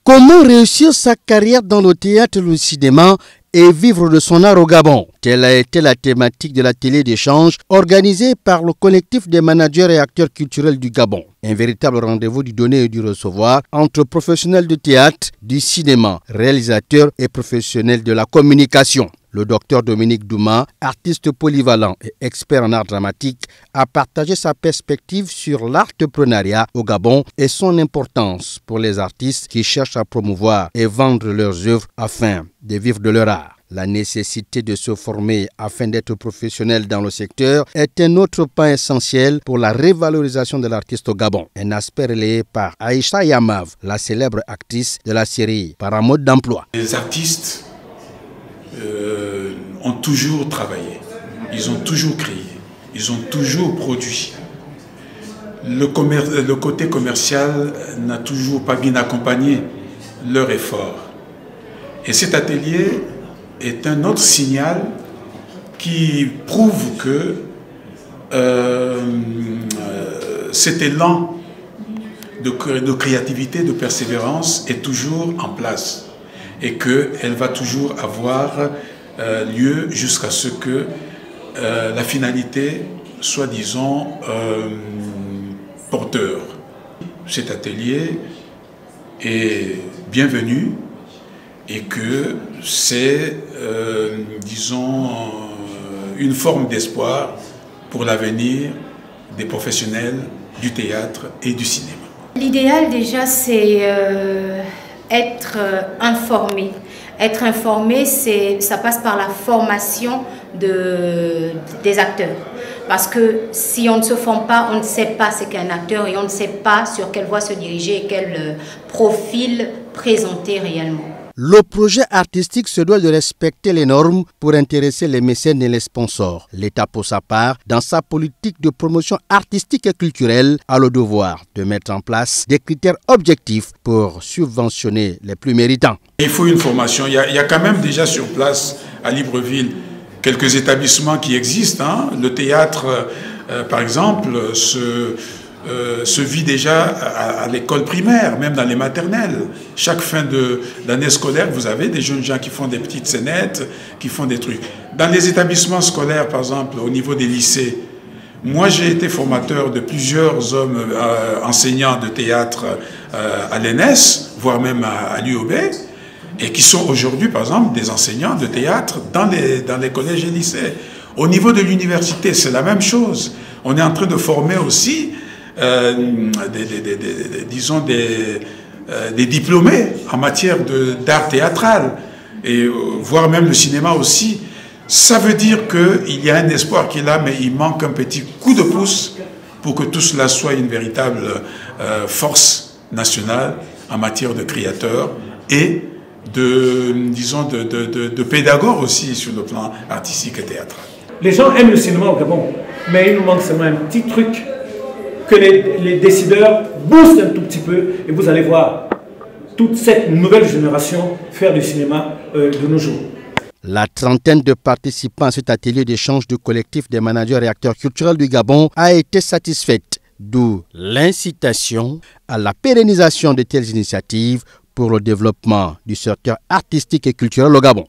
Comment réussir sa carrière dans le théâtre et le cinéma et vivre de son art au Gabon? Telle a été la thématique de l'atelier d'échange organisé par le collectif des managers et acteurs culturels du Gabon. Un véritable rendez-vous du donner et du recevoir entre professionnels de théâtre, du cinéma, réalisateurs et professionnels de la communication. Le docteur Dominique Douma, artiste polyvalent et expert en art dramatique, a partagé sa perspective sur l'entrepreneuriat au Gabon et son importance pour les artistes qui cherchent à promouvoir et vendre leurs œuvres afin de vivre de leur art. La nécessité de se former afin d'être professionnel dans le secteur est un autre pas essentiel pour la révalorisation de l'artiste au Gabon. Un aspect relayé par Aïcha Yamav, la célèbre actrice de la série Par un mode d'emploi. Les artistes ont toujours travaillé, ils ont toujours créé, ils ont toujours produit. Le côté commercial n'a toujours pas bien accompagné leur effort. Et cet atelier est un autre signal qui prouve que cet élan de créativité, de persévérance est toujours en place et qu'elle va toujours avoir lieu jusqu'à ce que la finalité soit, disons, porteur. Cet atelier est bienvenu et que c'est, disons, une forme d'espoir pour l'avenir des professionnels du théâtre et du cinéma. L'idéal déjà, c'est être informé. Être informé, ça passe par la formation des acteurs. Parce que si on ne se forme pas, on ne sait pas ce qu'est un acteur et on ne sait pas sur quelle voie se diriger et quel profil présenter réellement. Le projet artistique se doit de respecter les normes pour intéresser les mécènes et les sponsors. L'État, pour sa part, dans sa politique de promotion artistique et culturelle, a le devoir de mettre en place des critères objectifs pour subventionner les plus méritants. Il faut une formation. Il y a quand même déjà sur place à Libreville quelques établissements qui existent. Hein. Le théâtre, par exemple, se vit déjà à l'école primaire, même dans les maternelles. Chaque fin d'année scolaire, vous avez des jeunes gens qui font des petites scénettes, qui font des trucs. Dans les établissements scolaires, par exemple, au niveau des lycées, moi j'ai été formateur de plusieurs hommes enseignants de théâtre à l'ENS, voire même à l'UOB, et qui sont aujourd'hui, par exemple, des enseignants de théâtre dans les collèges et lycées. Au niveau de l'université, c'est la même chose. On est en train de former aussi disons des diplômés en matière d'art théâtral et voire même le cinéma aussi. Ça veut dire qu'il y a un espoir qui est là, mais il manque un petit coup de pouce pour que tout cela soit une véritable force nationale en matière de créateurs et disons de pédagogues aussi sur le plan artistique et théâtral. Les gens aiment le cinéma au Gabon, mais il nous manque seulement un petit truc que les décideurs boostent un tout petit peu et vous allez voir toute cette nouvelle génération faire du cinéma de nos jours. La trentaine de participants à cet atelier d'échange du collectif des managers et acteurs culturels du Gabon a été satisfaite, d'où l'incitation à la pérennisation de telles initiatives pour le développement du secteur artistique et culturel au Gabon.